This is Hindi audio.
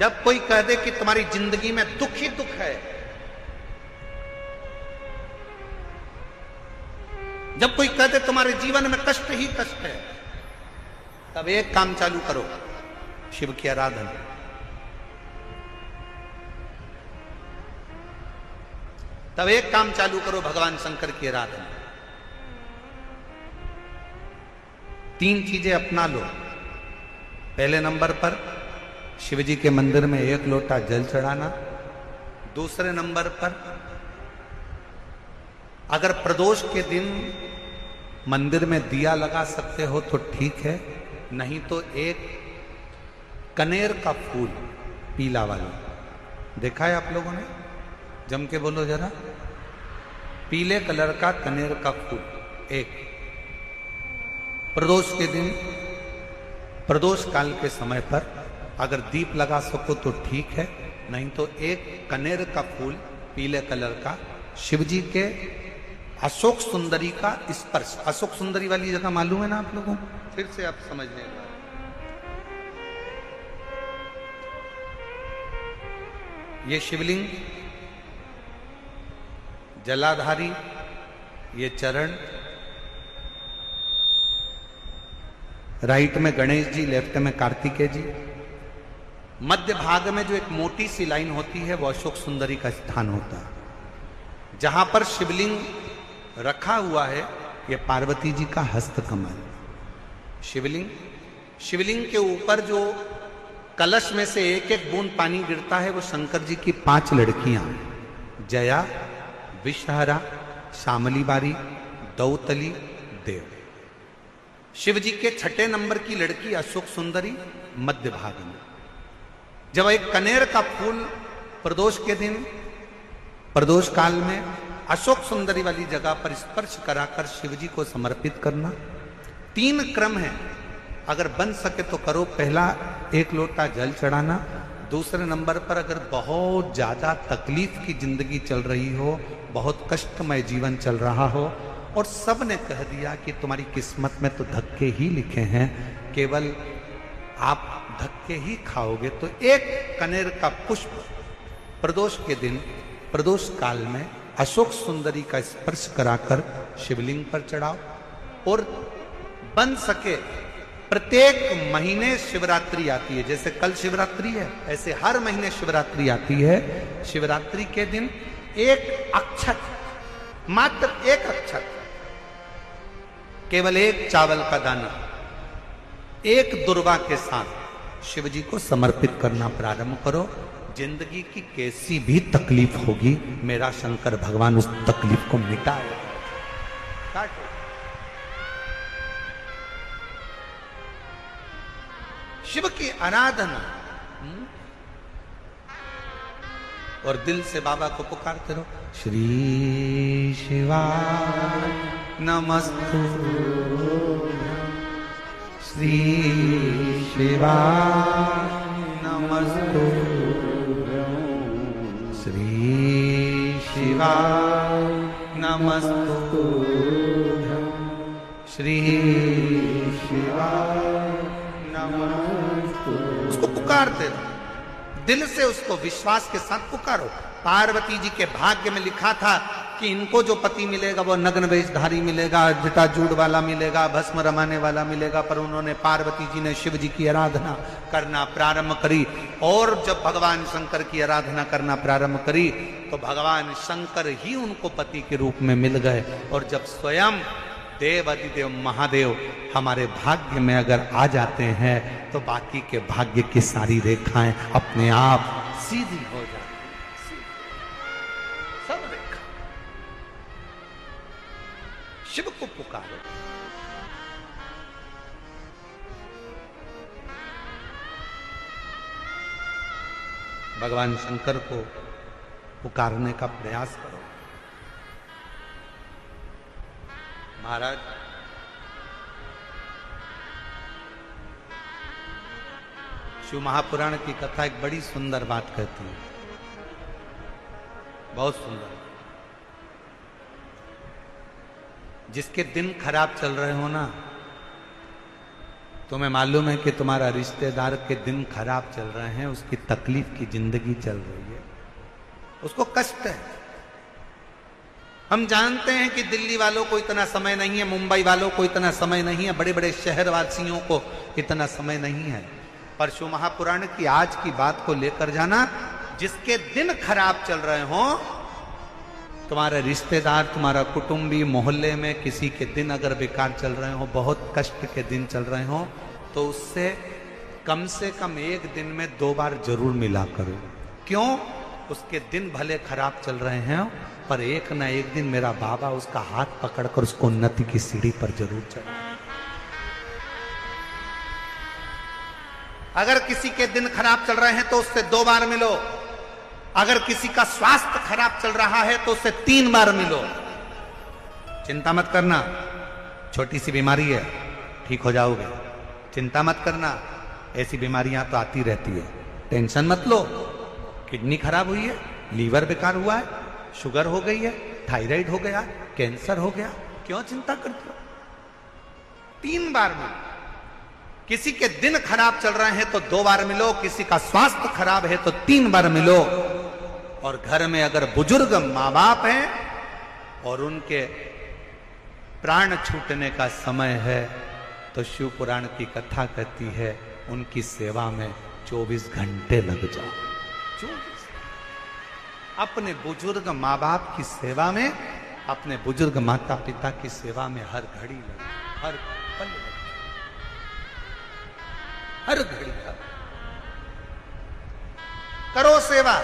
जब कोई कह दे कि तुम्हारी जिंदगी में दुख ही दुख है, जब कोई कह दे तुम्हारे जीवन में कष्ट ही कष्ट है, तब एक काम चालू करो, शिव की आराधना। तब एक काम चालू करो, भगवान शंकर की आराधना। 3 चीजें अपना लो। पहले नंबर पर शिव जी के मंदिर में 1 लोटा जल चढ़ाना। दूसरे नंबर पर अगर प्रदोष के दिन मंदिर में दिया लगा सकते हो तो ठीक है, नहीं तो एक कनेर का फूल पीला वाला, देखा है आप लोगों ने? जम के बोलो जरा। पीले कलर का कनेर का फूल एक प्रदोष के दिन, प्रदोष काल के समय पर अगर दीप लगा सको तो ठीक है, नहीं तो एक कनेर का फूल पीले कलर का, शिव जी के अशोक सुंदरी का स्पर्श। अशोक सुंदरी वाली जगह मालूम है ना आप लोगों को? फिर से आप समझने का, ये शिवलिंग, जलाधारी, ये चरण, राइट में गणेश जी, लेफ्ट में कार्तिकेय जी, मध्य भाग में जो एक मोटी सी लाइन होती है वो अशोक सुंदरी का स्थान होता है। जहां पर शिवलिंग रखा हुआ है ये पार्वती जी का हस्त कमल। शिवलिंग के ऊपर जो कलश में से एक एक बूंद पानी गिरता है वो शंकर जी की 5 लड़कियां, जया, विषहरा, शामली बारी, दौतली, देव। शिव जी के 6ठे नंबर की लड़की अशोक सुंदरी मध्य भाग में। जब एक कनेर का फूल प्रदोष के दिन, प्रदोष काल में अशोक सुंदरी वाली जगह पर स्पर्श कराकर शिव जी को समर्पित करना। 3 क्रम है, अगर बन सके तो करो। पहला 1 लोटा जल चढ़ाना। दूसरे नंबर पर अगर बहुत ज्यादा तकलीफ की जिंदगी चल रही हो, बहुत कष्टमय जीवन चल रहा हो और सब ने कह दिया कि तुम्हारी किस्मत में तो धक्के ही लिखे हैं, केवल आप धक्के ही खाओगे, तो एक कनेर का पुष्प प्रदोष के दिन, प्रदोष काल में अशोक सुंदरी का स्पर्श कराकर शिवलिंग पर चढ़ाओ। और बन सके प्रत्येक महीने शिवरात्रि आती है, जैसे कल शिवरात्रि है ऐसे हर महीने शिवरात्रि आती है। शिवरात्रि के दिन एक अक्षत, मात्र एक अक्षत, केवल एक चावल का दाना, एक दुर्वा के साथ शिव जी को समर्पित करना प्रारंभ करो। जिंदगी की कैसी भी तकलीफ होगी, मेरा शंकर भगवान उस तकलीफ को मिटाएगा। शिव की आराधना और दिल से बाबा को पुकारते रहो। श्री शिवाय नमस्तु, श्री शिवाय नमस्तु, श्री शिवाय नमस्तु, श्री शिवाय नमस्तु। उसको पुकारते रहो, दिल से उसको विश्वास के साथ पुकारो। पार्वती जी के भाग्य में लिखा था कि इनको जो पति मिलेगा वो नग्न वेशधारी मिलेगा, जटाजूड़ वाला मिलेगा, भस्म रमाने वाला मिलेगा, पर उन्होंने, पार्वती जी ने शिव जी की आराधना करना प्रारंभ करी। और जब भगवान शंकर की आराधना करना प्रारंभ करी तो भगवान शंकर ही उनको पति के रूप में मिल गए। और जब स्वयं देव अधिदेव महादेव हमारे भाग्य में अगर आ जाते हैं तो बाकी के भाग्य की सारी रेखाएं अपने आप सीधी हो जाती हैं। सब रेखा शिव को पुकारो। भगवान शंकर को पुकारने का प्रयास करो। महाराज, शिव महापुराण की कथा एक बड़ी सुंदर बात कहती है, बहुत सुंदर। जिसके दिन खराब चल रहे हो ना, तुम्हें मालूम है कि तुम्हारा रिश्तेदार के दिन खराब चल रहे हैं, उसकी तकलीफ की जिंदगी चल रही है, उसको कष्ट है। हम जानते हैं कि दिल्ली वालों को इतना समय नहीं है, मुंबई वालों को इतना समय नहीं है, बड़े बड़े शहर वासियों को इतना समय नहीं है, पर शिव महापुराण की आज की बात को लेकर जाना, जिसके दिन खराब चल रहे हो, तुम्हारे रिश्तेदार, तुम्हारा कुटुंबी, मोहल्ले में किसी के दिन अगर बेकार चल रहे हो, बहुत कष्ट के दिन चल रहे हो, तो उससे कम से कम एक दिन में 2 बार जरूर मिला करो। क्यों? उसके दिन भले खराब चल रहे हैं, पर एक ना एक दिन मेरा बाबा उसका हाथ पकड़कर उसको उन्नति की सीढ़ी पर जरूर चढ़ा। अगर किसी के दिन खराब चल रहे हैं तो उससे 2 बार मिलो। अगर किसी का स्वास्थ्य खराब चल रहा है तो उससे 3 बार मिलो। चिंता मत करना, छोटी सी बीमारी है, ठीक हो जाओगे। चिंता मत करना, ऐसी बीमारियां तो आती रहती है, टेंशन मत लो। किडनी खराब हुई है, लीवर बेकार हुआ है, शुगर हो गई है, थायराइड हो गया, कैंसर हो गया, क्यों चिंता करते हो? 3 बार मिलो। किसी के दिन खराब चल रहे हैं तो 2 बार मिलो, किसी का स्वास्थ्य खराब है तो 3 बार मिलो। और घर में अगर बुजुर्ग माँ बाप हैं और उनके प्राण छूटने का समय है तो शिव पुराण की कथा कहती है, उनकी सेवा में 24 घंटे लग जाओ। 24 अपने बुजुर्ग माँ बाप की सेवा में, अपने बुजुर्ग माता पिता की सेवा में हर घड़ी लगे, हर पल लगे, हर घड़ी करो सेवा।